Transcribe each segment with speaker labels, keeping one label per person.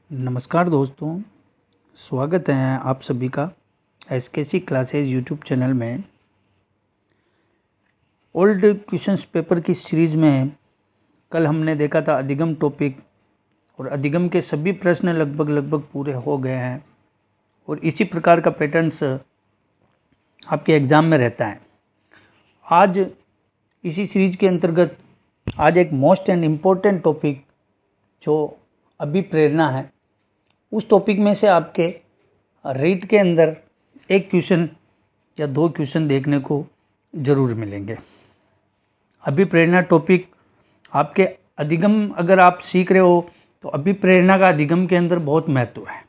Speaker 1: नमस्कार दोस्तों, स्वागत है आप सभी का एसकेसी क्लासेज यूट्यूब चैनल में। ओल्ड क्वेश्चंस पेपर की सीरीज में कल हमने देखा था अधिगम टॉपिक, और अधिगम के सभी प्रश्न लगभग पूरे हो गए हैं और इसी प्रकार का पैटर्न्स आपके एग्जाम में रहता है। आज इसी सीरीज के अंतर्गत आज एक मोस्ट एंड इम्पोर्टेंट टॉपिक जो अभिप्रेरणा है, उस टॉपिक में से आपके रीट के अंदर एक क्वेश्चन या दो क्वेश्चन देखने को जरूर मिलेंगे। अभिप्रेरणा टॉपिक आपके अधिगम अगर आप सीख रहे हो तो अभिप्रेरणा का अधिगम के अंदर बहुत महत्व है।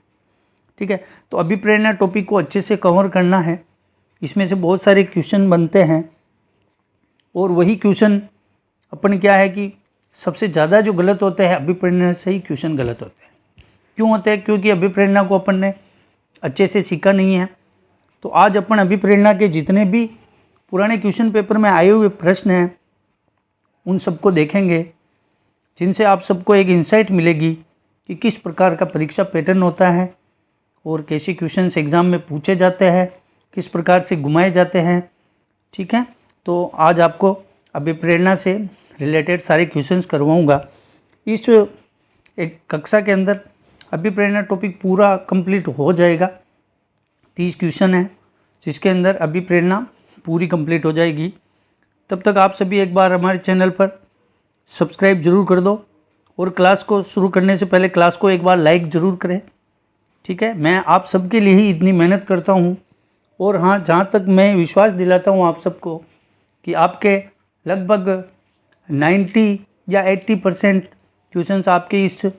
Speaker 1: ठीक है, तो अभिप्रेरणा टॉपिक को अच्छे से कवर करना है। इसमें से बहुत सारे क्वेश्चन बनते हैं और वही क्वेश्चन अपन क्या है कि सबसे ज़्यादा जो गलत होते हैं अभिप्रेरणा से ही क्वेश्चन गलत होते हैं। क्यों होते हैं? क्योंकि अभिप्रेरणा को अपन ने अच्छे से सीखा नहीं है। तो आज अपन अभिप्रेरणा के जितने भी पुराने क्वेश्चन पेपर में आए हुए प्रश्न हैं उन सबको देखेंगे, जिनसे आप सबको एक इंसाइट मिलेगी कि किस प्रकार का परीक्षा पैटर्न होता है और कैसे क्वेश्चन एग्जाम में पूछे जाते हैं, किस प्रकार से घुमाए जाते हैं। ठीक है, तो आज आपको अभिप्रेरणा से रिलेटेड सारे क्वेश्चंस करवाऊंगा। इस एक कक्षा के अंदर अभिप्रेरणा टॉपिक पूरा कंप्लीट हो जाएगा। 30 क्वेश्चन है जिसके अंदर अभिप्रेरणा पूरी कंप्लीट हो जाएगी। तब तक आप सभी एक बार हमारे चैनल पर सब्सक्राइब जरूर कर दो और क्लास को शुरू करने से पहले क्लास को एक बार लाइक जरूर करें। ठीक है, मैं आप सबके लिए ही इतनी मेहनत करता हूँ और हाँ, जहाँ तक मैं विश्वास दिलाता हूँ आप सबको कि आपके लगभग 90 या 80% क्वेश्चन आपके इस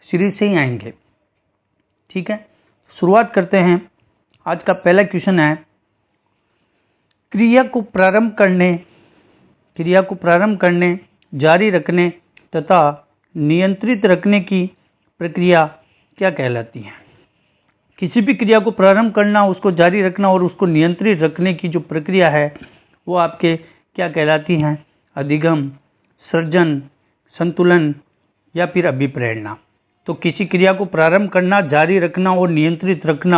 Speaker 1: सीरीज से ही आएंगे। ठीक है, शुरुआत करते हैं। आज का पहला क्वेश्चन है, क्रिया को प्रारंभ करने, जारी रखने तथा नियंत्रित रखने की प्रक्रिया क्या कहलाती है? किसी भी क्रिया को प्रारंभ करना, उसको जारी रखना और उसको नियंत्रित रखने की जो प्रक्रिया है वो आपके क्या कहलाती हैं? अधिगम, सृजन, संतुलन या फिर अभिप्रेरणा। तो किसी क्रिया को प्रारंभ करना, जारी रखना और नियंत्रित रखना,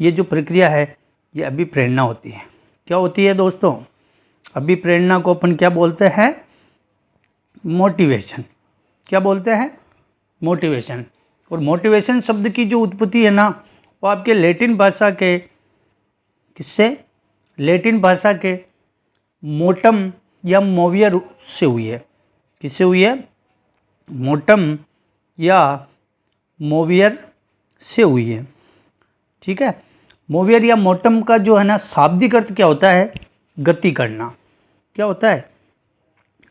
Speaker 1: ये जो प्रक्रिया है ये अभिप्रेरणा होती है। क्या होती है दोस्तों? अभिप्रेरणा को अपन क्या बोलते हैं? मोटिवेशन। क्या बोलते हैं? मोटिवेशन। और मोटिवेशन शब्द की जो उत्पत्ति है ना, वो आपके लैटिन भाषा के किससे? लैटिन भाषा के मोटम या मोवियर से हुई है। किससे हुई है? मोटम या मोवियर से हुई है। ठीक है, मोवियर या मोटम का जो है ना शाब्दिक अर्थ क्या होता है? गति करना। क्या होता है?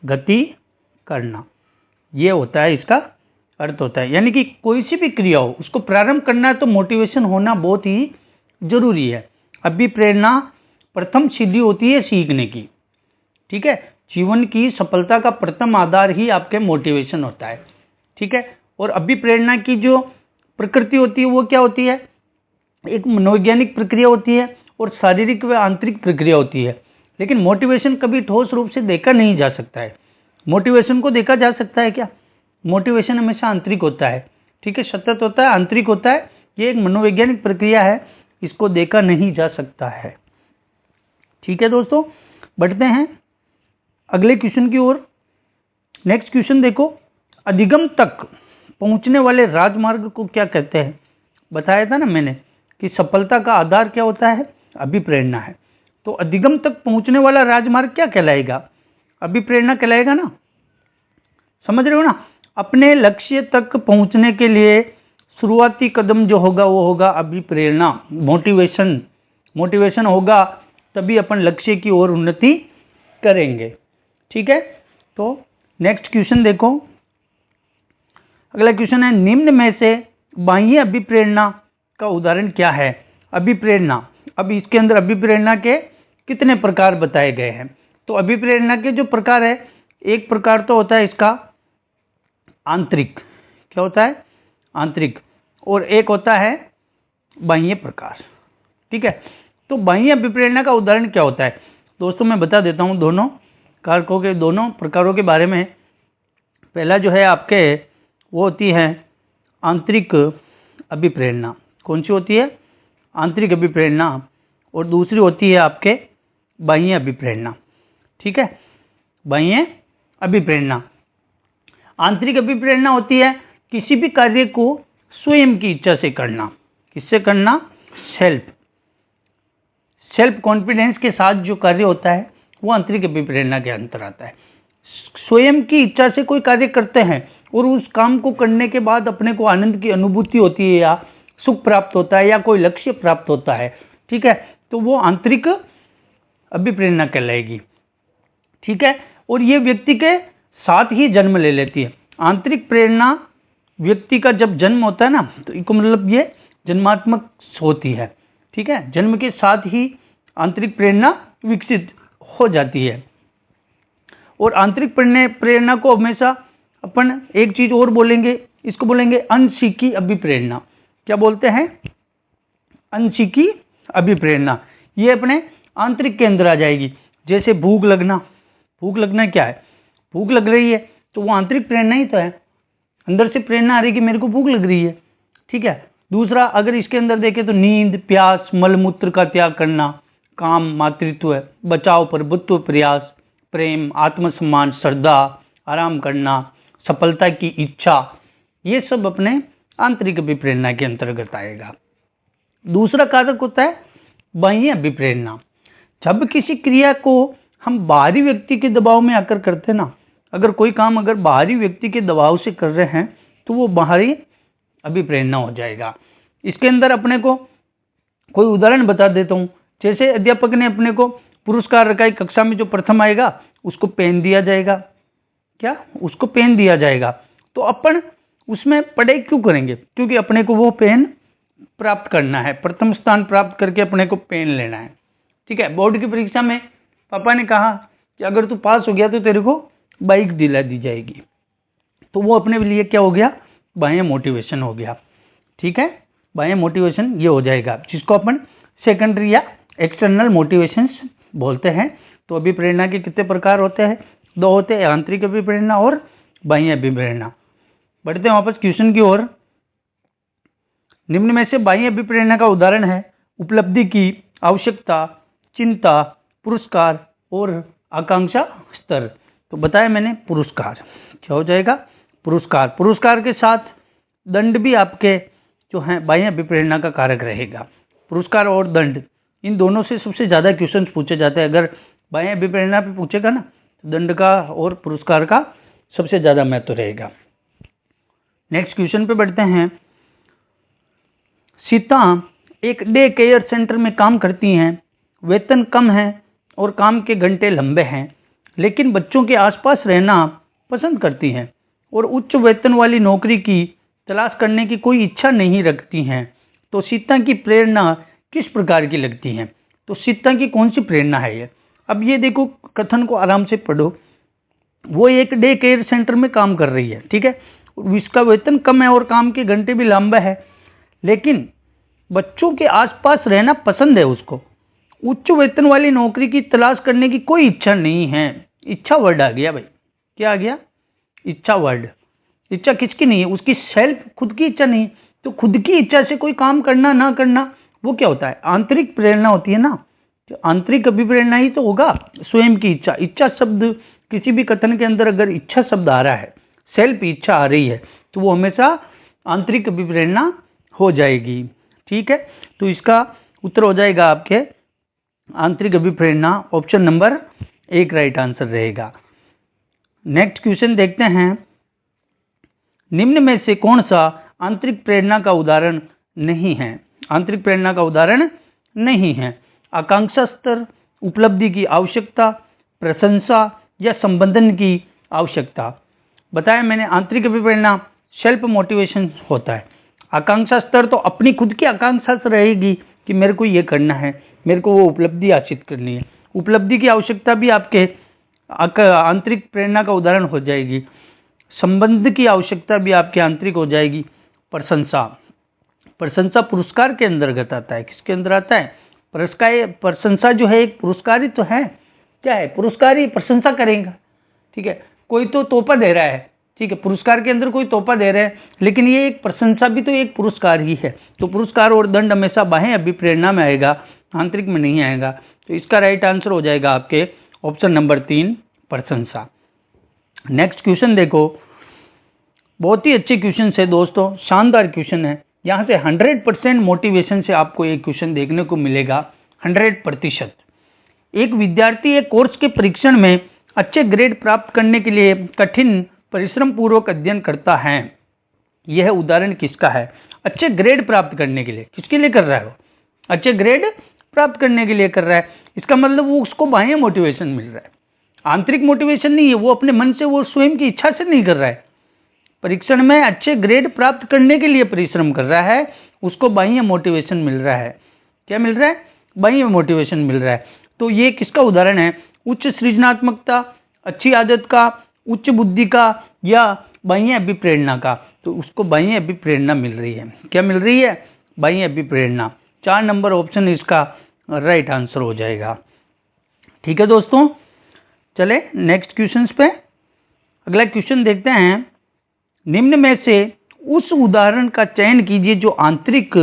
Speaker 1: गति करना, ये होता है, इसका अर्थ होता है। यानी कि कोई सी भी क्रिया हो उसको प्रारंभ करना है तो मोटिवेशन होना बहुत ही जरूरी है। अभिप्रेरणा प्रथम सीढ़ी होती है सीखने की। ठीक है, जीवन की सफलता का प्रथम आधार ही आपके मोटिवेशन होता है। ठीक है, और अभिप्रेरणा की जो प्रकृति होती है वो क्या होती है? एक मनोवैज्ञानिक प्रक्रिया होती है और शारीरिक व आंतरिक प्रक्रिया होती है। लेकिन मोटिवेशन कभी ठोस रूप से देखा नहीं जा सकता है। मोटिवेशन को देखा जा सकता है क्या? मोटिवेशन हमेशा आंतरिक होता है। ठीक है, सतत होता है, आंतरिक होता है। ये एक मनोवैज्ञानिक प्रक्रिया है, इसको देखा नहीं जा सकता है। ठीक है दोस्तों, बढ़ते हैं अगले क्वेश्चन की ओर। नेक्स्ट क्वेश्चन देखो, अधिगम तक पहुंचने वाले राजमार्ग को क्या कहते हैं? बताया था ना मैंने कि सफलता का आधार क्या होता है? अभिप्रेरणा है। तो अधिगम तक पहुंचने वाला राजमार्ग क्या कहलाएगा? अभिप्रेरणा कहलाएगा ना। समझ रहे हो ना? अपने लक्ष्य तक पहुंचने के लिए शुरुआती कदम जो होगा वो होगा अभिप्रेरणा, मोटिवेशन। मोटिवेशन होगा तभी अपन लक्ष्य की ओर उन्नति करेंगे। ठीक है, तो नेक्स्ट क्वेश्चन देखो। अगला क्वेश्चन है, निम्न में से बाह्य अभिप्रेरणा का उदाहरण क्या है? अभिप्रेरणा, अब इसके अंदर अभिप्रेरणा के कितने प्रकार बताए गए हैं? तो अभिप्रेरणा के जो प्रकार है, एक प्रकार तो होता है इसका आंतरिक। क्या होता है? आंतरिक। और एक होता है बाह्य प्रकार। ठीक है, तो बाह्य अभिप्रेरणा का उदाहरण क्या होता है? दोस्तों मैं बता देता हूं दोनों कारकों के, दोनों प्रकारों के बारे में। पहला जो है आपके वो होती है आंतरिक अभिप्रेरणा। कौन सी होती है? आंतरिक अभिप्रेरणा, और दूसरी होती है आपके बाह्य अभिप्रेरणा। ठीक है, बाह्य अभिप्रेरणा। आंतरिक अभिप्रेरणा होती है किसी भी कार्य को स्वयं की इच्छा से करना। किससे करना? सेल्फ कॉन्फिडेंस के साथ जो कार्य होता है वो आंतरिक अभिप्रेरणा के अंतर आता है। स्वयं की इच्छा से कोई कार्य करते हैं और उस काम को करने के बाद अपने को आनंद की अनुभूति होती है या सुख प्राप्त होता है या कोई लक्ष्य प्राप्त होता है, ठीक है, तो वो आंतरिक अभिप्रेरणा कहलाएगी। ठीक है, और ये व्यक्ति के साथ ही जन्म ले लेती है। आंतरिक प्रेरणा व्यक्ति का जब जन्म होता है ना, तो इसको मतलब ये जन्मात्मक होती है। ठीक है, जन्म के साथ ही आंतरिक प्रेरणा विकसित हो जाती है। और आंतरिक प्रेरणा को हमेशा अपन एक चीज और बोलेंगे, इसको बोलेंगे अनसीखी अभिप्रेरणा। क्या बोलते हैं? अनसीखी अभिप्रेरणा। ये अपने आंतरिक के अंदर आ जाएगी। जैसे भूख लगना। भूख लगना क्या है? भूख लग रही है तो वो आंतरिक प्रेरणा ही तो है, अंदर से प्रेरणा आ रही है कि मेरे को भूख लग रही है। ठीक है, दूसरा अगर इसके अंदर देखें तो नींद, प्यास, मलमूत्र का त्याग करना, काम, मातृत्व, बचाव, प्रभुत्व, प्रयास, प्रेम, आत्मसम्मान, श्रद्धा, आराम करना, सफलता की इच्छा, ये सब अपने आंतरिक अभिप्रेरणा के अंतर्गत आएगा। दूसरा कारक होता है बाह्य अभिप्रेरणा। जब किसी क्रिया को हम बाहरी व्यक्ति के दबाव में आकर करते ना, अगर कोई काम अगर बाहरी व्यक्ति के दबाव से कर रहे हैं तो वो बाहरी अभिप्रेरणा हो जाएगा। इसके अंदर अपने को कोई उदाहरण बता देता हूँ। जैसे अध्यापक ने अपने को पुरस्कार रखा है, कक्षा में जो प्रथम आएगा उसको पेन दिया जाएगा। क्या? उसको पेन दिया जाएगा। तो अपन उसमें पढ़ाई क्यों करेंगे? क्योंकि अपने को वो पेन प्राप्त करना है, प्रथम स्थान प्राप्त करके अपने को पेन लेना है। ठीक है, बोर्ड की परीक्षा में पापा ने कहा कि अगर तू पास हो गया तो तेरे को बाइक दिला दी जाएगी, तो वो अपने लिए क्या हो गया? बाह्य मोटिवेशन हो गया। ठीक है, बाह्य मोटिवेशन ये हो जाएगा, जिसको अपन सेकेंडरी या एक्सटर्नल मोटिवेशंस बोलते हैं। तो अभिप्रेरणा के कितने प्रकार होते हैं? 2 होते हैं, आंतरिक अभिप्रेरणा और बाह्य अभिप्रेरणा। बढ़ते हैं वापस क्वेश्चन की ओर। निम्न में से बाह्य अभिप्रेरणा का उदाहरण है उपलब्धि की आवश्यकता, चिंता, पुरस्कार और आकांक्षा स्तर। तो बताया मैंने पुरस्कार। क्या हो जाएगा? पुरस्कार। पुरस्कार के साथ दंड भी आपके जो है बाह्य अभिप्रेरणा का कारक रहेगा। पुरस्कार और दंड, इन दोनों से सबसे ज्यादा क्वेश्चन पूछे जाते हैं। अगर बाह्य अभिप्रेरणा पे पूछेगा ना, तो दंड का और पुरस्कार का सबसे ज्यादा महत्व रहेगा। नेक्स्ट क्वेश्चन पे बढ़ते हैं। सीता एक डे केयर सेंटर में काम करती हैं, वेतन कम है और काम के घंटे लंबे हैं, लेकिन बच्चों के आसपास रहना पसंद करती हैं और उच्च वेतन वाली नौकरी की तलाश करने की कोई इच्छा नहीं रखती हैं। तो सीता की प्रेरणा किस प्रकार की लगती है? तो सीता की कौन सी प्रेरणा है ये? अब ये देखो, कथन को आराम से पढ़ो। वो एक डे केयर सेंटर में काम कर रही है, ठीक है, इसका वेतन कम है और काम के घंटे भी लंबा है, लेकिन बच्चों के आसपास रहना पसंद है उसको। उच्च वेतन वाली नौकरी की तलाश करने की कोई इच्छा नहीं है। इच्छा वर्ड आ गया भाई। क्या आ गया? इच्छा वर्ड। इच्छा किसकी नहीं है? उसकी सेल्फ खुद की इच्छा नहीं। तो खुद की इच्छा से कोई काम करना ना करना, वो क्या होता है? आंतरिक प्रेरणा होती है ना। तो आंतरिक अभिप्रेरणा ही तो होगा, स्वयं की इच्छा। इच्छा शब्द किसी भी कथन के अंदर अगर इच्छा शब्द आ रहा है, सेल्फ इच्छा आ रही है, तो वो हमेशा आंतरिक अभिप्रेरणा हो जाएगी। ठीक है, तो इसका उत्तर हो जाएगा आपके आंतरिक अभिप्रेरणा। ऑप्शन नंबर 1 राइट आंसर रहेगा। नेक्स्ट क्वेश्चन देखते हैं। निम्न में से कौन सा आंतरिक प्रेरणा का उदाहरण नहीं है? आंतरिक प्रेरणा का उदाहरण नहीं है। आकांक्षा स्तर, उपलब्धि की आवश्यकता, प्रशंसा या संबंधन की आवश्यकता। बताया मैंने, आंतरिक अभिप्रेरणा सेल्फ मोटिवेशन होता है। आकांक्षा स्तर तो अपनी खुद की आकांक्षा से रहेगी कि मेरे को ये करना है, मेरे को वो उपलब्धि हासिल करनी है। उपलब्धि की आवश्यकता भी आपके आंतरिक प्रेरणा का उदाहरण हो जाएगी। संबंध की आवश्यकता भी आपके आंतरिक हो जाएगी। प्रशंसा, प्रशंसा पुरस्कार के अंतर्गत आता है। किसके अंदर आता है? प्रशंसा जो है एक पुरस्कार ही तो है। क्या है? पुरस्कार ही प्रशंसा करेगा। ठीक है, कोई तो तोहफा दे रहा है, ठीक है, पुरस्कार के अंदर कोई तोहफा दे रहे हैं, लेकिन ये एक प्रशंसा भी तो एक पुरस्कार ही है। तो पुरस्कार और दंड हमेशा बाह्य अभिप्रेरणा में आएगा, आंतरिक में नहीं आएगा। तो इसका राइट आंसर हो जाएगा आपके ऑप्शन नंबर 3 प्रशंसा। नेक्स्ट क्वेश्चन देखो, बहुत ही अच्छे क्वेश्चन है दोस्तों, शानदार क्वेश्चन है। यहाँ से 100% मोटिवेशन से आपको एक क्वेश्चन देखने को मिलेगा, 100%। एक विद्यार्थी एक कोर्स के परीक्षण में अच्छे ग्रेड प्राप्त करने के लिए कठिन परिश्रम पूर्वक अध्ययन करता है। यह उदाहरण किसका है? अच्छे ग्रेड प्राप्त करने के लिए, किसके लिए कर रहा है वो? अच्छे ग्रेड प्राप्त करने के लिए कर रहा है। इसका मतलब वो उसको बाह्य मोटिवेशन मिल रहा है, आंतरिक मोटिवेशन नहीं है। वो अपने मन से, वो स्वयं की इच्छा से नहीं कर रहा है। परीक्षण में अच्छे ग्रेड प्राप्त करने के लिए परिश्रम कर रहा है, उसको बाह्य मोटिवेशन मिल रहा है। क्या मिल रहा है? बाह्य मोटिवेशन मिल रहा है। तो ये किसका उदाहरण है? उच्च सृजनात्मकता, अच्छी आदत का, उच्च बुद्धि का, या बाह्य अभिप्रेरणा का? तो उसको बाह्य अभिप्रेरणा मिल रही है। क्या मिल रही है? बाह्य अभिप्रेरणा। 4 नंबर ऑप्शन इसका राइट आंसर हो जाएगा। ठीक है दोस्तों, चले नेक्स्ट क्वेश्चन पे। अगला क्वेश्चन देखते हैं। निम्न में से उस उदाहरण का चयन कीजिए जो आंतरिक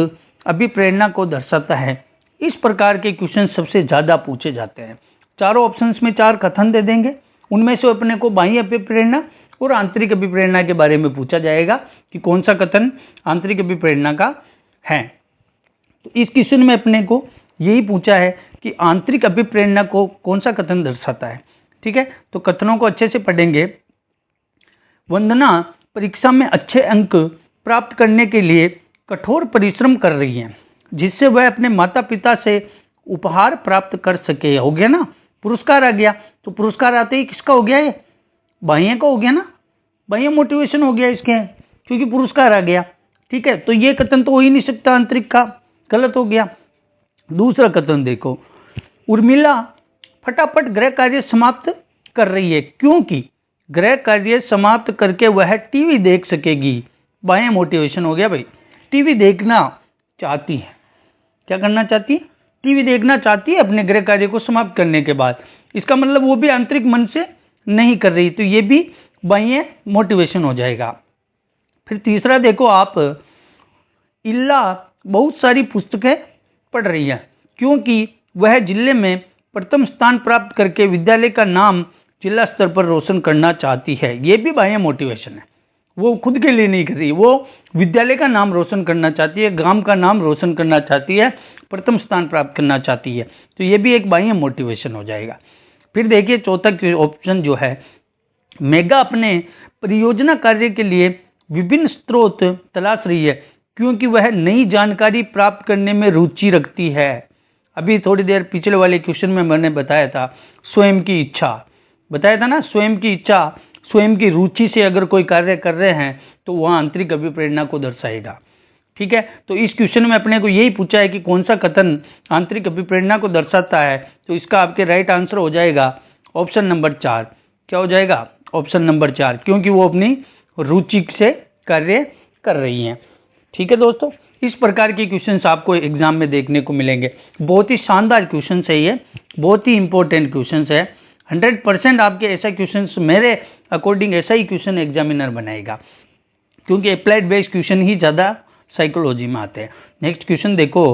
Speaker 1: अभिप्रेरणा को दर्शाता है। इस प्रकार के क्वेश्चन सबसे ज्यादा पूछे जाते हैं। चारों ऑप्शंस में 4 कथन दे देंगे, उनमें से अपने को बाह्य अभिप्रेरणा और आंतरिक अभिप्रेरणा के बारे में पूछा जाएगा कि कौन सा कथन आंतरिक अभिप्रेरणा का है। तो इस क्वेश्चन में अपने को यही पूछा है कि आंतरिक अभिप्रेरणा को कौन सा कथन दर्शाता है। ठीक है, तो कथनों को अच्छे से पढ़ेंगे। वंदना परीक्षा में अच्छे अंक प्राप्त करने के लिए कठोर परिश्रम कर रही है, जिससे वह अपने माता पिता से उपहार प्राप्त कर सके। हो गया ना, पुरस्कार आ गया। तो पुरस्कार आते ही किसका हो गया? ये बाह्य का हो गया ना, बाह्य मोटिवेशन हो गया इसके, क्योंकि पुरस्कार आ गया। ठीक है, तो ये कथन तो हो ही नहीं सकता आंतरिक का, गलत हो गया। दूसरा कथन देखो, उर्मिला फटाफट गृह कार्य समाप्त कर रही है क्योंकि गृह कार्य समाप्त करके वह टीवी देख सकेगी। बाह्य मोटिवेशन हो गया भाई, टीवी देखना चाहती है। क्या करना चाहती है? टीवी देखना चाहती है अपने गृह कार्य को समाप्त करने के बाद। इसका मतलब वो भी आंतरिक मन से नहीं कर रही, तो ये भी बाह्य मोटिवेशन हो जाएगा। फिर तीसरा देखो आप, इल्ला बहुत सारी पुस्तकें पढ़ रही है क्योंकि वह जिले में प्रथम स्थान प्राप्त करके विद्यालय का नाम जिला स्तर पर रोशन करना चाहती है। ये भी बाह्य मोटिवेशन है। वो खुद के लिए नहीं कर रही, वो विद्यालय का नाम रोशन करना चाहती है, गांव का नाम रोशन करना चाहती है, प्रथम स्थान प्राप्त करना चाहती है। तो ये भी एक बाह्य मोटिवेशन हो जाएगा। फिर देखिए चौथा ऑप्शन जो है, मेगा अपने परियोजना कार्य के लिए विभिन्न स्रोत तलाश रही है क्योंकि वह नई जानकारी प्राप्त करने में रुचि रखती है। अभी थोड़ी देर पिछले वाले क्वेश्चन में मैंने बताया था स्वयं की इच्छा, बताया था ना, स्वयं की इच्छा, स्वयं की रुचि से अगर कोई कार्य कर रहे हैं तो वह आंतरिक अभिप्रेरणा को दर्शाएगा। ठीक है, तो इस क्वेश्चन में अपने को यही पूछा है कि कौन सा कथन आंतरिक अभिप्रेरणा को दर्शाता है। तो इसका आपके राइट आंसर हो जाएगा ऑप्शन नंबर 4। क्या हो जाएगा? ऑप्शन नंबर 4, क्योंकि वो अपनी रुचि से कार्य कर रही हैं। ठीक है दोस्तों, इस प्रकार के क्वेश्चंस आपको एग्जाम में देखने को मिलेंगे। बहुत ही शानदार क्वेश्चन है ये, बहुत ही इंपॉर्टेंट क्वेश्चन है। 100% आपके ऐसा क्वेश्चन, मेरे अकॉर्डिंग ऐसा ही क्वेश्चन एग्जामिनर बनाएगा, क्योंकि अप्लाइड बेस्ड क्वेश्चन ही ज़्यादा साइकोलॉजी में आते हैं। नेक्स्ट क्वेश्चन देखो,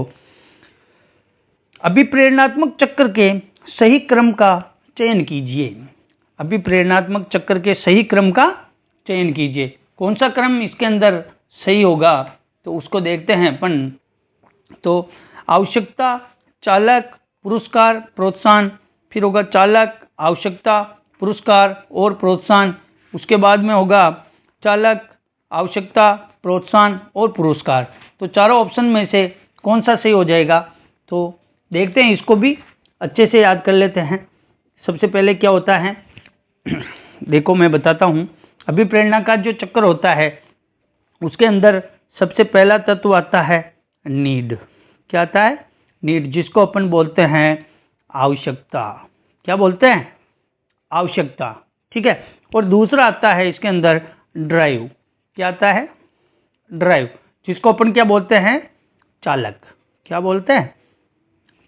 Speaker 1: अभिप्रेरणात्मक चक्र के सही क्रम का चयन कीजिए। अभिप्रेरणात्मक चक्र के सही क्रम का चयन कीजिए। कौन सा क्रम इसके अंदर सही होगा तो उसको देखते हैं अपन। तो आवश्यकता, चालक, पुरस्कार, प्रोत्साहन, फिर होगा चालक, आवश्यकता, पुरस्कार और प्रोत्साहन। उसके बाद में होगा चालक, आवश्यकता, प्रोत्साहन और पुरस्कार। तो चारों ऑप्शन में से कौन सा सही हो जाएगा? तो देखते हैं, इसको भी अच्छे से याद कर लेते हैं। सबसे पहले क्या होता है देखो मैं बताता हूं। अभिप्रेरणा का जो चक्र होता है उसके अंदर सबसे पहला तत्व आता है नीड। क्या आता है? नीड, जिसको अपन बोलते हैं आवश्यकता। क्या बोलते हैं? आवश्यकता। ठीक है, और दूसरा आता है इसके अंदर ड्राइव। क्या आता है? ड्राइव, जिसको अपन क्या बोलते हैं? चालक। क्या बोलते हैं?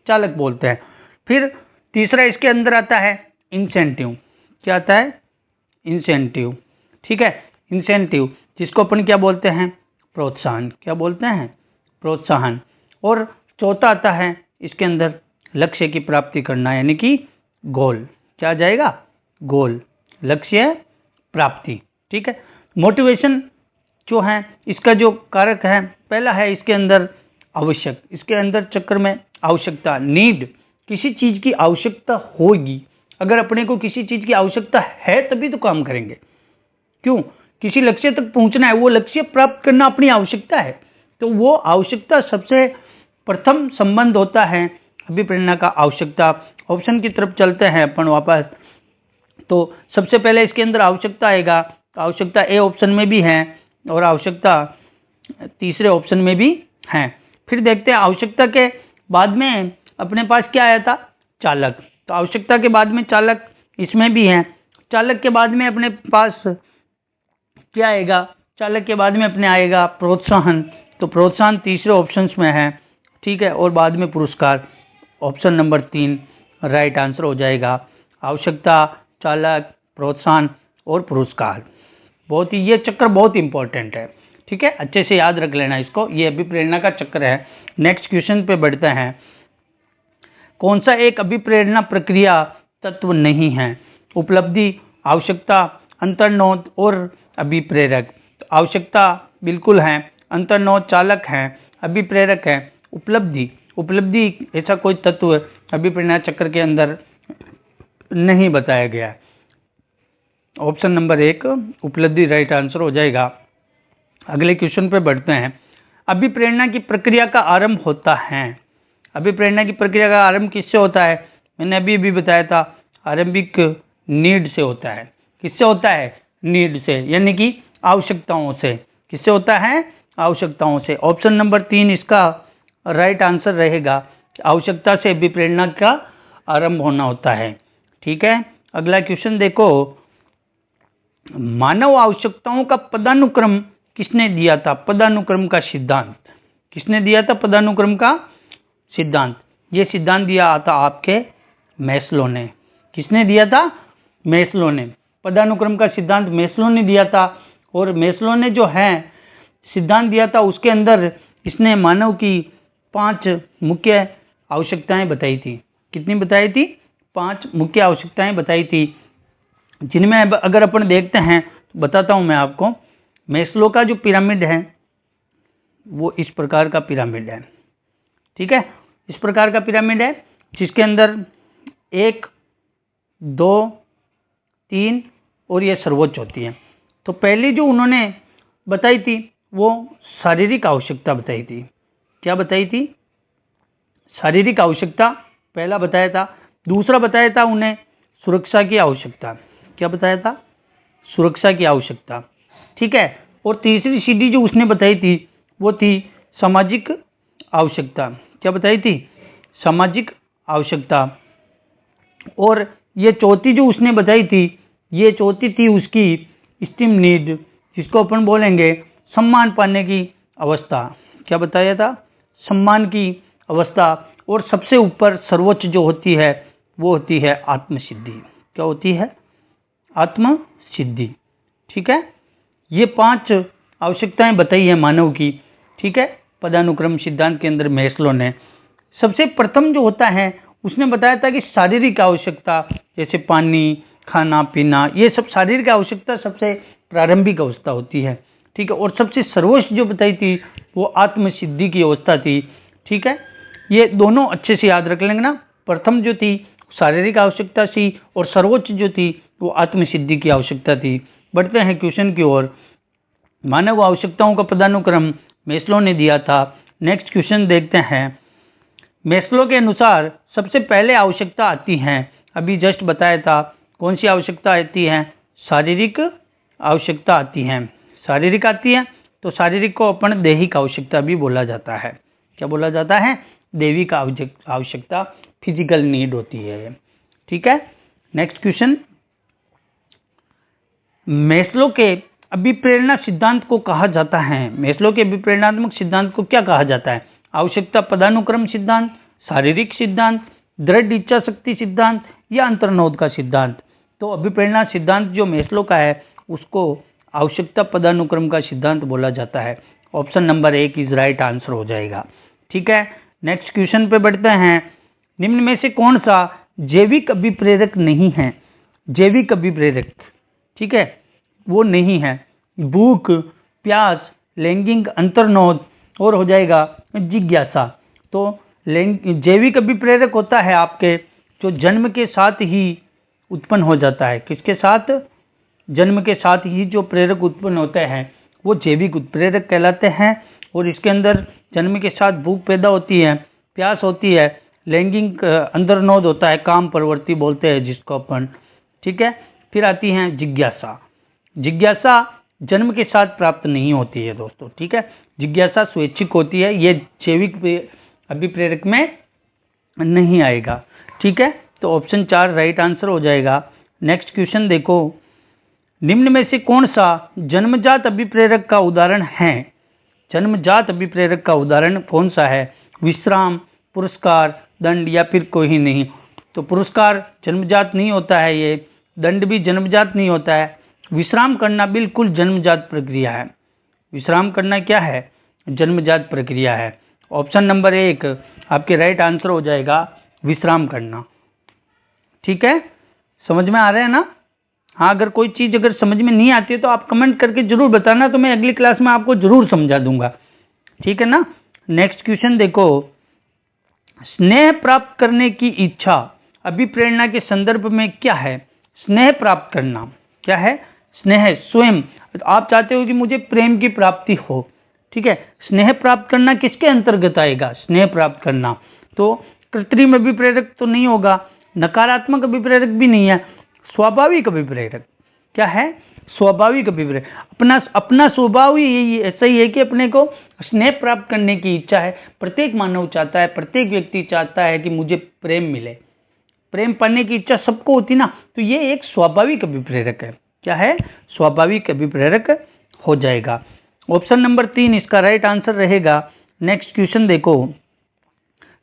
Speaker 1: चालक बोलते हैं। फिर तीसरा इसके अंदर आता है इंसेंटिव। क्या आता है? इंसेंटिव। ठीक है, इंसेंटिव, जिसको अपन क्या बोलते हैं, प्रोत्साहन। क्या बोलते हैं, प्रोत्साहन। और चौथा आता है इसके अंदर लक्ष्य की प्राप्ति करना, यानी कि गोल। क्या आ जाएगा, गोल, लक्ष्य प्राप्ति। ठीक है। मोटिवेशन जो है इसका जो कारक है, पहला है इसके अंदर आवश्यक, इसके अंदर चक्र में आवश्यकता, नीड, किसी चीज की आवश्यकता होगी। अगर अपने को किसी चीज की आवश्यकता है तभी तो काम करेंगे। क्यों, किसी लक्ष्य तक पहुंचना है, वो लक्ष्य प्राप्त करना अपनी आवश्यकता है, तो वो आवश्यकता सबसे प्रथम संबंध होता है अभिप्रेरणा का, आवश्यकता। ऑप्शन की तरफ चलते हैं अपन वापस, तो सबसे पहले इसके अंदर आवश्यकता आएगा। आवश्यकता ए ऑप्शन में भी है और आवश्यकता तीसरे ऑप्शन में भी है। फिर देखते हैं आवश्यकता के बाद में अपने पास क्या आया था, चालक। तो आवश्यकता के बाद में चालक इसमें भी है। चालक के बाद में अपने पास क्या आएगा, चालक के बाद में अपने आएगा प्रोत्साहन। तो प्रोत्साहन तीसरे ऑप्शन में है। ठीक है। और बाद में पुरस्कार, ऑप्शन नंबर 3 राइट आंसर हो जाएगा। आवश्यकता, चालक, प्रोत्साहन और पुरस्कार। बहुत ही ये चक्र बहुत इंपॉर्टेंट है। ठीक है, अच्छे से याद रख लेना इसको, ये अभिप्रेरणा का चक्र है। नेक्स्ट क्वेश्चन पे बढ़ते हैं। कौन सा एक अभिप्रेरणा प्रक्रिया तत्व नहीं है, उपलब्धि, आवश्यकता, अंतर्नोद और अभिप्रेरक। तो आवश्यकता बिल्कुल है, अंतर्नोद चालक है, अभिप्रेरक है, उपलब्धि, उपलब्धि ऐसा कोई तत्व अभिप्रेरणा चक्र के अंदर नहीं बताया गया है। ऑप्शन नंबर 1 उपलब्धि राइट आंसर हो जाएगा। अगले क्वेश्चन पे बढ़ते हैं। अभिप्रेरणा की प्रक्रिया का आरंभ होता है, अभिप्रेरणा की प्रक्रिया का आरंभ किससे होता है, मैंने अभी बताया था, आरंभिक नीड से होता है। किससे होता है, नीड से, यानी कि आवश्यकताओं से। किससे होता है, आवश्यकताओं से। ऑप्शन नंबर 3 इसका राइट आंसर रहेगा। आवश्यकता से अभिप्रेरणा का आरंभ होना होता है। ठीक है। अगला क्वेश्चन देखो, मानव आवश्यकताओं का पदानुक्रम किसने दिया था, पदानुक्रम का सिद्धांत किसने दिया था, पदानुक्रम का सिद्धांत। ये सिद्धांत दिया था आपके मैस्लो ने। किसने दिया था, मैस्लो ने। पदानुक्रम का सिद्धांत मैस्लो ने दिया था। और मैस्लो ने जो है सिद्धांत दिया था उसके अंदर इसने मानव की 5 मुख्य आवश्यकताएं बताई थी। कितनी बताई थी, 5 मुख्य आवश्यकताएं बताई थी, जिनमें अगर अपन देखते हैं तो बताता हूं मैं आपको। मैस्लो का जो पिरामिड है वो इस प्रकार का पिरामिड है। ठीक है, इस प्रकार का पिरामिड है, जिसके अंदर 1, 2, 3 और ये सर्वोच्च होती है। तो पहली जो उन्होंने बताई थी वो शारीरिक आवश्यकता बताई थी। क्या बताई थी, शारीरिक आवश्यकता पहला बताया था। दूसरा बताया था उन्हें सुरक्षा की आवश्यकता। क्या बताया था, सुरक्षा की आवश्यकता। ठीक है। और तीसरी सीढ़ी जो उसने बताई थी वो थी सामाजिक आवश्यकता। क्या बताई थी, सामाजिक आवश्यकता। और ये चौथी जो उसने बताई थी, ये चौथी थी उसकी स्टीम नीड, जिसको अपन बोलेंगे सम्मान पाने की अवस्था। क्या बताया था, सम्मान की अवस्था। और सबसे ऊपर सर्वोच्च जो होती है वो होती है आत्मसिद्धि। क्या होती है, आत्मसिद्धि। ठीक है, ये 5 आवश्यकताएं बताई है मानव की। ठीक है, पदानुक्रम सिद्धांत के अंदर मैस्लो ने। सबसे प्रथम जो होता है उसने बताया था कि शारीरिक आवश्यकता, जैसे पानी, खाना पीना, ये सब शारीरिक आवश्यकता सबसे प्रारंभिक अवस्था होती है। ठीक है। और सबसे सर्वोच्च जो बताई थी वो आत्मसिद्धि की अवस्था थी। ठीक है, ये दोनों अच्छे से याद रख लेंगे ना। प्रथम जो थी शारीरिक आवश्यकता थी और सर्वोच्च जो थी वो आत्मसिद्धि की आवश्यकता थी। बढ़ते हैं क्वेश्चन की ओर। मानव आवश्यकताओं का पदानुक्रम मैस्लो ने दिया था। नेक्स्ट क्वेश्चन देखते हैं। मैस्लो के अनुसार सबसे पहले आवश्यकता आती है, अभी जस्ट बताया था, कौन सी आवश्यकता आती है, शारीरिक आवश्यकता आती है। शारीरिक आती है तो शारीरिक को अपन दैहिक आवश्यकता भी बोला जाता है। क्या बोला जाता है, दैविक आवश्यकता, फिजिकल नीड होती है। ठीक है। नेक्स्ट क्वेश्चन, मैस्लो के अभिप्रेरणा सिद्धांत को कहा जाता है, मैस्लो के अभिप्रेरणात्मक सिद्धांत को क्या कहा जाता है, आवश्यकता पदानुक्रम सिद्धांत, शारीरिक सिद्धांत, दृढ़ इच्छा शक्ति सिद्धांत या अंतर्नोद का सिद्धांत। तो अभिप्रेरणा सिद्धांत जो मैस्लो का है उसको आवश्यकता पदानुक्रम का सिद्धांत बोला जाता है। Option number 1 is right answer हो जाएगा। ठीक है, नेक्स्ट क्वेश्चन पे बढ़ते हैं। निम्न में से कौन सा जैविक अभिप्रेरक नहीं है? जैविक अभिप्रेरक, ठीक है, वो नहीं है। भूख, प्यास, लैंगिक अंतर्नोद और हो जाएगा जिज्ञासा। तो जैविक अभिप्रेरक होता है आपके जो जन्म के साथ ही उत्पन्न हो जाता है। किसके साथ? जन्म के साथ ही जो प्रेरक उत्पन्न होते हैं वो जैविक उत्प्रेरक कहलाते हैं। और इसके अंदर जन्म के साथ भूख पैदा होती है, प्यास होती है, लैंगिक अंतर्नोद होता है, काम प्रवृत्ति बोलते हैं जिसको अपन। ठीक है, फिर आती है जिज्ञासा। जिज्ञासा जन्म के साथ प्राप्त नहीं होती है दोस्तों। ठीक है, जिज्ञासा स्वैच्छिक होती है, ये जैविक अभिप्रेरक में नहीं आएगा। ठीक है, तो ऑप्शन 4 राइट आंसर हो जाएगा। नेक्स्ट क्वेश्चन देखो, निम्न में से कौन सा जन्मजात अभिप्रेरक का उदाहरण है? जन्मजात अभिप्रेरक का उदाहरण कौन सा है? विश्राम, पुरस्कार, दंड या फिर कोई नहीं। तो पुरस्कार जन्मजात नहीं होता है, ये दंड भी जन्मजात नहीं होता है। विश्राम करना बिल्कुल जन्मजात प्रक्रिया है। विश्राम करना क्या है? जन्मजात प्रक्रिया है। ऑप्शन नंबर 1 आपके राइट आंसर हो जाएगा, विश्राम करना। ठीक है, समझ में आ रहा है ना? हाँ, अगर कोई चीज़ अगर समझ में नहीं आती है तो आप कमेंट करके जरूर बताना, तो मैं अगली क्लास में आपको जरूर समझा दूंगा। ठीक है ना? नेक्स्ट क्वेश्चन देखो, स्नेह प्राप्त करने की इच्छा अभिप्रेरणा के संदर्भ में क्या है? स्नेह प्राप्त करना क्या है? स्नेह, स्वयं आप चाहते हो कि मुझे प्रेम की प्राप्ति हो। ठीक है, स्नेह प्राप्त करना किसके अंतर्गत आएगा? स्नेह प्राप्त करना तो कृत्रिम अभिप्रेरक तो नहीं होगा, नकारात्मक अभिप्रेरक भी नहीं है, स्वाभाविक अभिप्रेरक। क्या है? स्वाभाविक अभिप्रेरक। अपना स्वभाव ही यही ऐसा ही है कि अपने को स्नेह प्राप्त करने की इच्छा है। प्रत्येक मानव चाहता है, प्रत्येक व्यक्ति चाहता है कि मुझे प्रेम मिले, प्रेम पाने की इच्छा सबको होती ना। तो ये एक स्वाभाविक अभिप्रेरक है। क्या है? स्वाभाविक अभिप्रेरक हो जाएगा। ऑप्शन नंबर 3 इसका राइट आंसर रहेगा। नेक्स्ट क्वेश्चन देखो,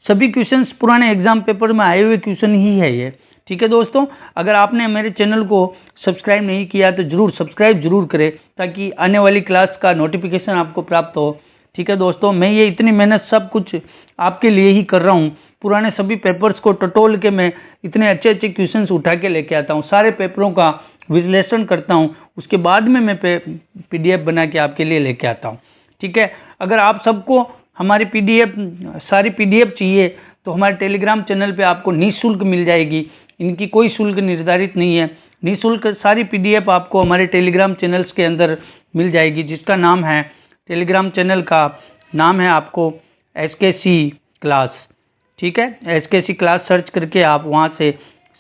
Speaker 1: सभी क्वेश्चंस पुराने एग्जाम पेपर में आए हुए क्वेश्चन ही है ये। ठीक है दोस्तों, अगर आपने मेरे चैनल को सब्सक्राइब नहीं किया तो जरूर सब्सक्राइब जरूर करें, ताकि आने वाली क्लास का नोटिफिकेशन आपको प्राप्त हो। ठीक है दोस्तों, मैं ये इतनी मेहनत सब कुछ आपके लिए ही कर रहा हूँ। पुराने सभी पेपर्स को टटोल के मैं इतने अच्छे अच्छे क्वेश्चंस उठा के लेके आता हूँ, सारे पेपरों का विश्लेषण करता हूँ, उसके बाद में मैं PDF बना के आपके लिए लेके आता हूँ। ठीक है, अगर आप सबको हमारी सारी PDF चाहिए तो हमारे टेलीग्राम चैनल पे आपको निःशुल्क मिल जाएगी। इनकी कोई शुल्क निर्धारित नहीं है, निःशुल्क सारी PDF आपको हमारे टेलीग्राम चैनल्स के अंदर मिल जाएगी, जिसका नाम है, टेलीग्राम चैनल का नाम है आपको SKC क्लास। ठीक है, SKC क्लास सर्च करके आप वहाँ से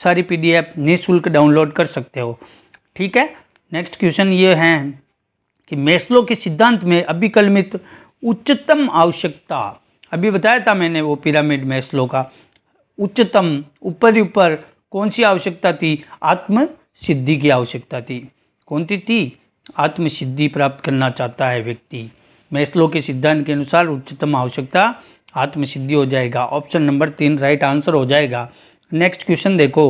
Speaker 1: सारी PDF निःशुल्क डाउनलोड कर सकते हो। ठीक है, नेक्स्ट क्वेश्चन ये है कि मैस्लो के सिद्धांत में अभिकल्पित उच्चतम आवश्यकता, अभी बताया था मैंने वो पिरामिड मैस्लो का, उच्चतम ऊपर कौन सी आवश्यकता थी? आत्म सिद्धि की आवश्यकता थी। कौन सी थी? आत्म सिद्धि प्राप्त करना चाहता है व्यक्ति। मैस्लो के सिद्धांत के अनुसार उच्चतम आवश्यकता आत्म सिद्धि हो जाएगा। ऑप्शन नंबर 3 राइट आंसर हो जाएगा। नेक्स्ट क्वेश्चन देखो,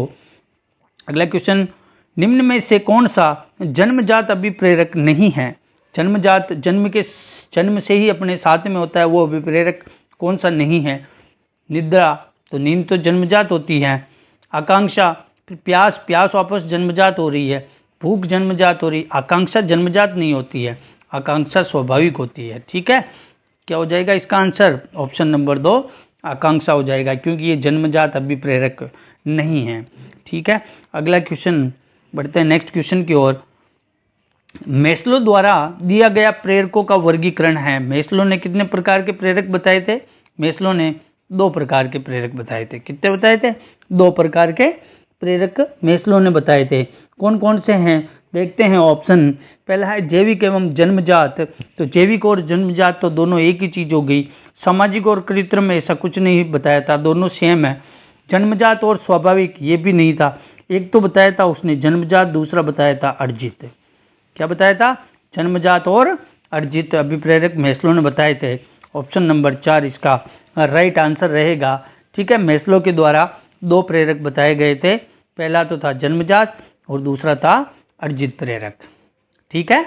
Speaker 1: अगला क्वेश्चन, निम्न में से कौन सा जन्मजात अभिप्रेरक नहीं है? जन्मजात, जन्म से ही अपने साथ में होता है, वो अभिप्रेरक कौन सा नहीं है? निद्रा, तो नींद तो जन्मजात होती है। आकांक्षा, प्यास वापस जन्मजात हो रही है। भूख जन्मजात हो रही, आकांक्षा जन्मजात नहीं होती है, आकांक्षा स्वाभाविक होती है। ठीक है, क्या हो जाएगा इसका आंसर? ऑप्शन नंबर 2 आकांक्षा हो जाएगा, क्योंकि ये जन्मजात अभिप्रेरक नहीं है। ठीक है, अगला क्वेश्चन बढ़ते हैं नेक्स्ट क्वेश्चन की ओर। मैस्लो द्वारा दिया गया प्रेरकों का वर्गीकरण है। मैस्लो ने कितने प्रकार के प्रेरक बताए थे? मैस्लो ने 2 प्रकार के प्रेरक बताए थे। कितने बताए थे? 2 प्रकार के प्रेरक मैस्लो ने बताए थे। कौन कौन से हैं देखते हैं। ऑप्शन पहला है जैविक एवं जन्मजात। तो जैविक और जन्मजात तो दोनों एक ही चीज हो गई। सामाजिक और कृत्रिम में ऐसा कुछ नहीं बताया था, दोनों सेम है। जन्मजात और स्वाभाविक ये भी नहीं था, एक तो बताया था उसने जन्मजात, दूसरा बताया था अर्जित। क्या बताया था? जन्मजात और अर्जित अभिप्रेरक मैस्लो ने बताए थे। ऑप्शन नंबर 4 इसका राइट आंसर रहेगा। ठीक है, मैस्लो के द्वारा 2 प्रेरक बताए गए थे, पहला तो था जन्मजात और दूसरा था अर्जित प्रेरक। ठीक है,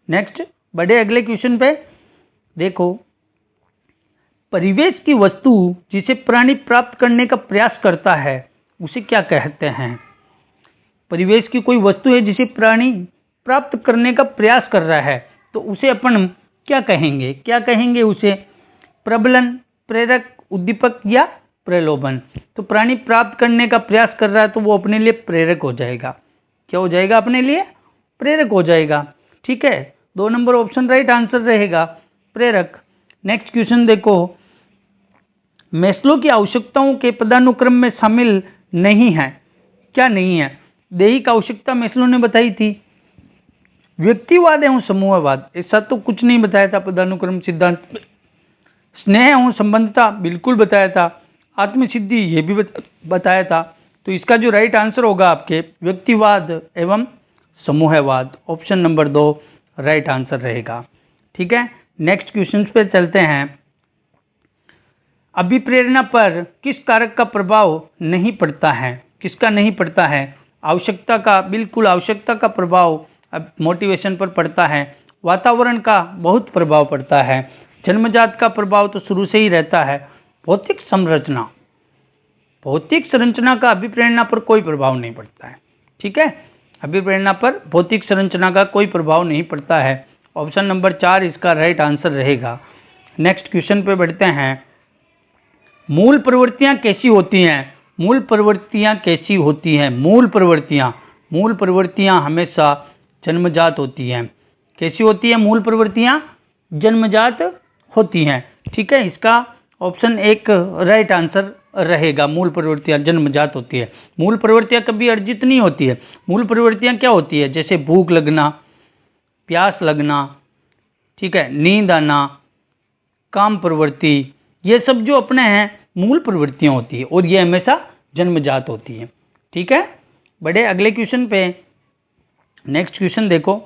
Speaker 1: नेक्स्ट बढ़े अगले क्वेश्चन पे। देखो, परिवेश की वस्तु जिसे प्राणी प्राप्त करने का प्रयास करता है उसे क्या कहते हैं? परिवेश की कोई वस्तु है जिसे प्राणी प्राप्त करने का प्रयास कर रहा है तो उसे अपन क्या कहेंगे? क्या कहेंगे उसे? प्रबलन, प्रेरक, उद्दीपक या प्रलोभन? तो प्राणी प्राप्त करने का प्रयास कर रहा है तो वो अपने लिए प्रेरक हो जाएगा। क्या हो जाएगा? अपने लिए प्रेरक हो जाएगा। ठीक है, 2 नंबर ऑप्शन राइट आंसर रहेगा, प्रेरक। नेक्स्ट क्वेश्चन देखो, मैस्लो की आवश्यकताओं के पदानुक्रम में शामिल नहीं है। क्या नहीं है? दैहिक आवश्यकता मैस्लो ने बताई थी, व्यक्तिवाद एवं समूहवाद ऐसा तो कुछ नहीं बताया था पदानुक्रम सिद्धांत। स्नेह एवं संबंधता बिल्कुल बताया था, आत्मसिद्धि ये भी बताया था। तो इसका जो राइट आंसर होगा आपके व्यक्तिवाद एवं समूहवाद, ऑप्शन नंबर 2 राइट आंसर रहेगा। ठीक है, नेक्स्ट क्वेश्चन पे चलते हैं। अभिप्रेरणा पर किस कारक का प्रभाव नहीं पड़ता है? किसका नहीं पड़ता है? आवश्यकता का, बिल्कुल आवश्यकता का प्रभाव अब मोटिवेशन पर पड़ता है। वातावरण का बहुत प्रभाव पड़ता है। जन्मजात का प्रभाव तो शुरू से ही रहता है। भौतिक संरचना, भौतिक संरचना का अभिप्रेरणा पर कोई प्रभाव नहीं पड़ता है। ठीक है, अभिप्रेरणा पर भौतिक संरचना का कोई प्रभाव नहीं पड़ता है। ऑप्शन नंबर 4 इसका राइट आंसर रहेगा। नेक्स्ट क्वेश्चन पे बढ़ते हैं। मूल प्रवृत्तियां कैसी होती हैं? मूल प्रवृत्तियां कैसी होती हैं? मूल प्रवृत्तियां हमेशा जन्मजात होती हैं। कैसी होती है मूल प्रवृत्तियां? जन्मजात होती हैं। ठीक है, इसका ऑप्शन 1 राइट आंसर रहेगा। मूल प्रवृत्तियां जन्मजात होती है। मूल प्रवृत्तियां कभी अर्जित नहीं होती है। मूल प्रवृत्तियां क्या होती है? जैसे भूख लगना, प्यास लगना, ठीक है, नींद आना, काम प्रवृत्ति, ये सब जो अपने हैं मूल प्रवृत्तियां होती है और ये हमेशा जन्मजात होती है। ठीक है, बढ़े अगले क्वेश्चन पे। नेक्स्ट क्वेश्चन देखो,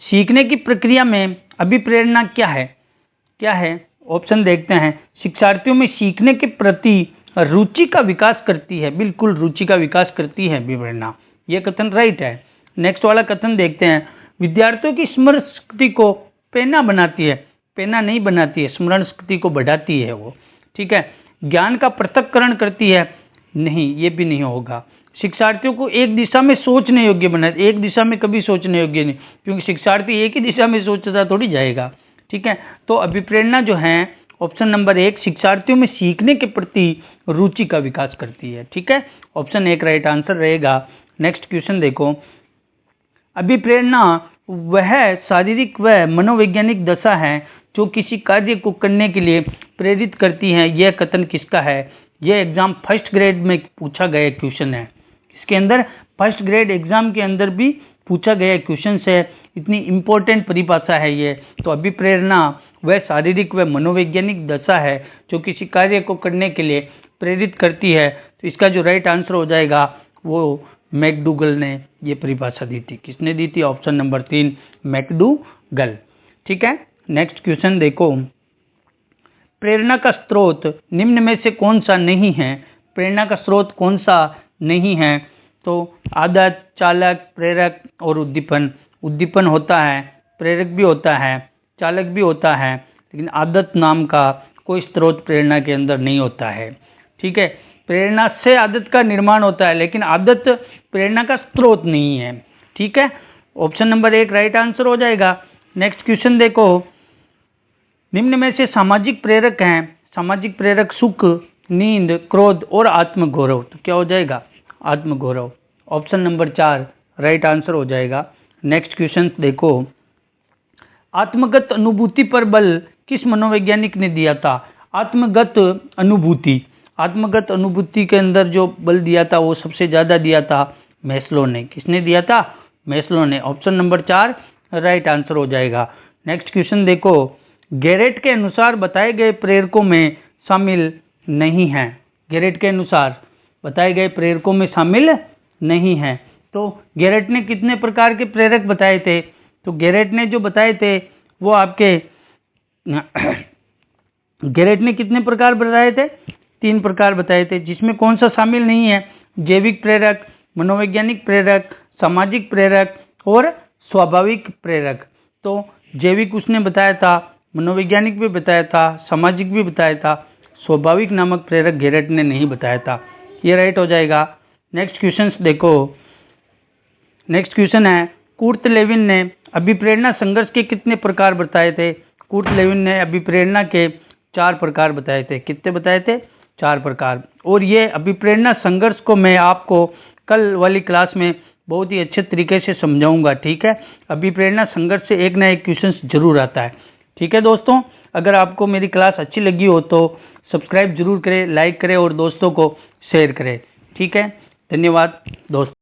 Speaker 1: सीखने की प्रक्रिया में अभिप्रेरणा क्या है? क्या है? ऑप्शन देखते हैं। शिक्षार्थियों में सीखने के प्रति रुचि का विकास करती है। बिल्कुल रुचि का विकास करती है अभिप्रेरणा, यह कथन राइट है। नेक्स्ट वाला कथन देखते हैं। विद्यार्थियों की स्मरण शक्ति को प्रेरणा बनाती है। प्रेरणा नहीं बनाती है, स्मरण शक्ति को बढ़ाती है वो। ठीक है, ज्ञान का पृथक्करण करती है। नहीं, ये भी नहीं होगा। शिक्षार्थियों को एक दिशा में सोचने योग्य बनाती, एक दिशा में कभी सोचने योग्य नहीं, क्योंकि शिक्षार्थी एक ही दिशा में सोचता थोड़ी जाएगा। ठीक है, तो अभिप्रेरणा जो है ऑप्शन नंबर 1 शिक्षार्थियों में सीखने के प्रति रुचि का विकास करती है। ठीक है, ऑप्शन 1 राइट आंसर रहेगा। नेक्स्ट क्वेश्चन देखो, अभिप्रेरणा वह शारीरिक व मनोवैज्ञानिक दशा है जो किसी कार्य को करने के लिए प्रेरित करती है। यह कथन किसका है? यह एग्जाम फर्स्ट ग्रेड में पूछा गया क्वेश्चन है। इसके अंदर फर्स्ट ग्रेड एग्जाम के अंदर भी पूछा गया क्वेश्चन है। इतनी इंपॉर्टेंट परिभाषा है ये। तो अभिप्रेरणा वह शारीरिक व मनोवैज्ञानिक दशा है जो किसी कार्य को करने के लिए प्रेरित करती है। तो इसका जो राइट आंसर हो जाएगा वो मैकडूगल ने ये परिभाषा दी थी। किसने दी थी? Option number 3 McDougall. ठीक है, नेक्स्ट क्वेश्चन देखो, प्रेरणा का स्रोत निम्न में से कौन सा नहीं है? प्रेरणा का स्रोत कौन सा नहीं है? तो आदत, चालक, प्रेरक और उद्दीपन। उद्दीपन होता है, प्रेरक भी होता है, चालक भी होता है, लेकिन आदत नाम का कोई स्रोत प्रेरणा के अंदर नहीं होता है। ठीक है, प्रेरणा से आदत का निर्माण होता है, लेकिन आदत प्रेरणा का स्रोत नहीं है। ठीक है, ऑप्शन नंबर 1 राइट आंसर हो जाएगा। नेक्स्ट क्वेश्चन देखो, निम्न में से सामाजिक प्रेरक हैं। सामाजिक प्रेरक सुख, नींद, क्रोध और आत्मगौरव। तो क्या हो जाएगा? आत्मगौरव। ऑप्शन नंबर 4 राइट आंसर हो जाएगा। नेक्स्ट क्वेश्चन देखो, आत्मगत अनुभूति पर बल किस मनोवैज्ञानिक ने दिया था? आत्मगत अनुभूति, आत्मगत अनुभूति के अंदर जो बल दिया था वो सबसे ज्यादा दिया था मैस्लो ने। किसने दिया था? मैस्लो ने। ऑप्शन नंबर 4 राइट आंसर हो जाएगा। नेक्स्ट क्वेश्चन देखो, गैरेट के अनुसार बताए गए प्रेरकों में शामिल नहीं है। गैरेट के अनुसार बताए गए प्रेरकों में शामिल नहीं है। तो गैरेट ने कितने प्रकार के प्रेरक बताए थे? तो गैरेट ने जो बताए थे वो आपके गैरेट ने कितने प्रकार बताए थे? 3 प्रकार बताए थे, जिसमें कौन सा शामिल नहीं है? जैविक प्रेरक, मनोवैज्ञानिक प्रेरक, सामाजिक प्रेरक और स्वाभाविक प्रेरक। तो जैविक उसने बताया था, मनोवैज्ञानिक भी बताया था, सामाजिक भी बताया था, स्वाभाविक नामक प्रेरक गेरट ने नहीं बताया था। ये राइट हो जाएगा। नेक्स्ट क्वेश्चन देखो। नेक्स्ट क्वेश्चन है, कुर्ट लेविन ने अभिप्रेरणा संघर्ष के कितने प्रकार बताए थे? कुर्ट लेविन ने अभिप्रेरणा के 4 प्रकार बताए थे। कितने बताए थे? 4 प्रकार। और ये अभिप्रेरणा संघर्ष को मैं आपको कल वाली क्लास में बहुत ही अच्छे तरीके से समझाऊंगा, ठीक है। अभिप्रेरणा संघर्ष से एक ना एक क्वेश्चन जरूर आता है, ठीक है दोस्तों। अगर आपको मेरी क्लास अच्छी लगी हो तो सब्सक्राइब जरूर करें, लाइक करें और दोस्तों को शेयर करें, ठीक है। धन्यवाद दोस्तों।